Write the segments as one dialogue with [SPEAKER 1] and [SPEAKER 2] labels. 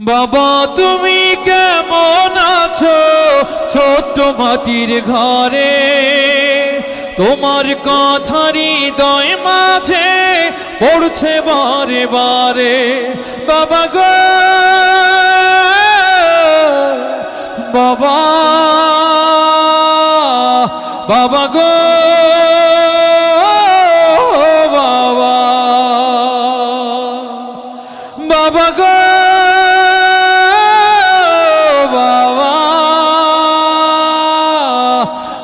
[SPEAKER 1] বাবা তুমি কেমন আছো ছোট্ট মাটির ঘরে, তোমার কথা হৃদয় মাঝে পড়ছে বারে বারে। বাবা গো বাবা, বাবা গো বাবা, বাবা গো বাবা,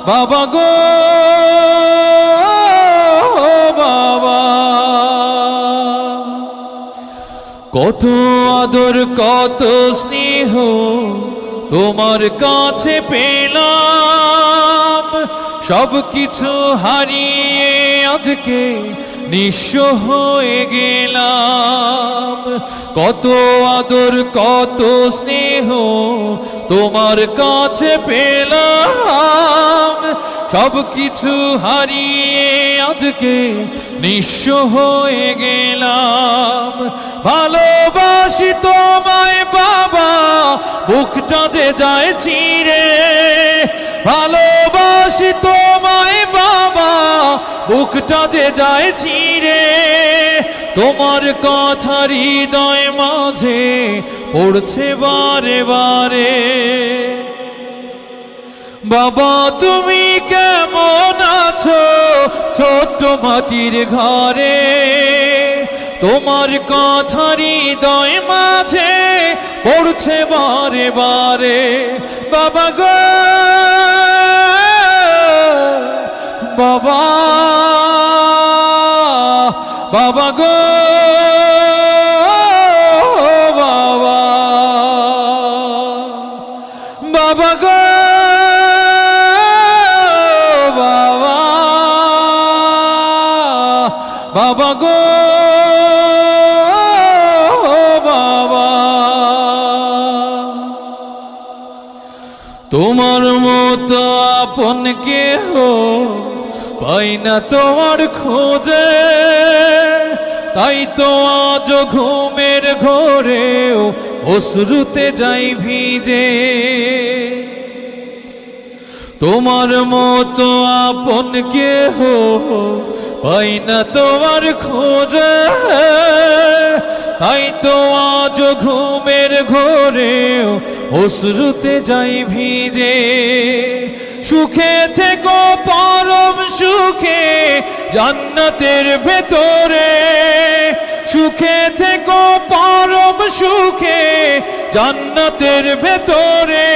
[SPEAKER 1] বাবা গো বাবা। কত আদর কত স্নেহ তোমার কাছে পেলাম, সব কিছু হারিয়ে আজকে নিঃস্ব হয়ে গেলাম। কত আদর কত স্নেহ তোমার কাছে পেলাম, সব কিছু হারিয়ে আজকে নিঃস্ব হয়ে গেলাম। ভালোবাসি তোমায় বাবা, বুকটা যে যায় ছিঁড়ে। ভালোবাসি তোমায় বাবা, বুকটা যে যায় ছিঁড়ে। তোমার কথা হৃদয় মাঝে পড়ছে বারে বারে। বাবা তুমি কেমন আছো ছোট্ট মাটির ঘরে, তোমার কথা হৃদয় মাঝে পড়ছে বারে বারে। বাবা গো বাবা, বাবা গো বাবা, বাবা গো বাবা, বাবা গো বাবা। তোমার মতো আপন কেহ পাই না তোমার খোঁজে, তাই তো আজ ঘুমের ঘোরেও অশ্রুতে যাই ভিজে। তোমার মতো আপন কেহ পাই না তোমার খোঁজে, তাই তো আজ ঘুমের ঘোরেও অশ্রুতে যাই ভিজে। সুখে থেকো পরম সুখে জান্নাতের ভেতরে, সুখে থেকো পরম সুখে জান্নাতের ভেতরে।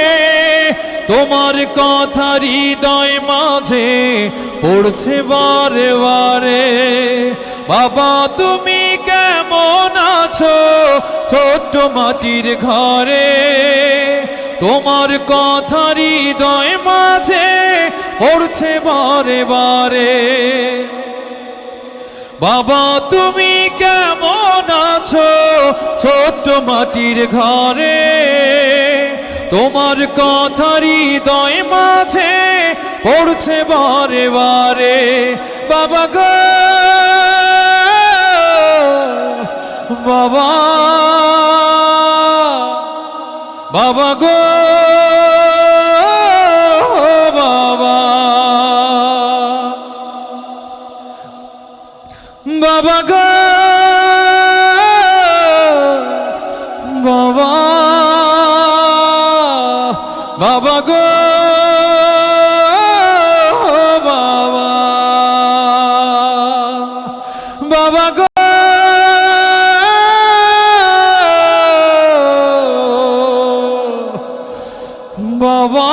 [SPEAKER 1] তোমার কথা হৃদয় মাঝে পড়ছে বারে বারে। বাবা তুমি কেমন আছো ছোট্ট মাটির ঘরে, তোমার কথা হৃদয় মাঝে পড়ছে বারে বারে। বাবা তুমি কেমন আছো ছোট্ট মাটির ঘরে, তোমার কথা হৃদয় মাঝে পড়ছে বারে বারে। বাবা গো বাবা, বাবা গো বাবা, বাবা গো বাবা, বাবা গো বাবা, বাবা গো বাবা।